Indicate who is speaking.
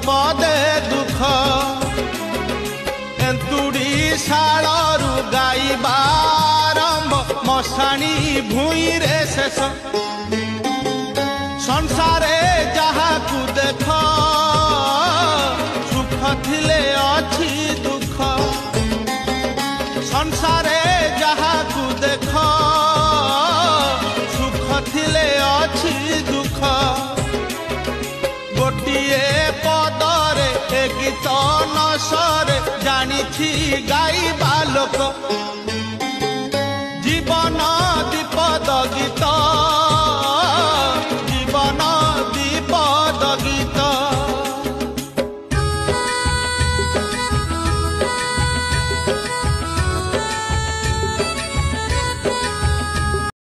Speaker 1: पदे दुख एंतुड़ी शालू गाइबारंभ मशाणी भूई रे शेष संसारे जहा को देख सुख थिले अछि दुख संसारे जहा को देख सुख थिले अछि दुख गोटिए पदरे ए गीत नसरे जानी गाइबा लोक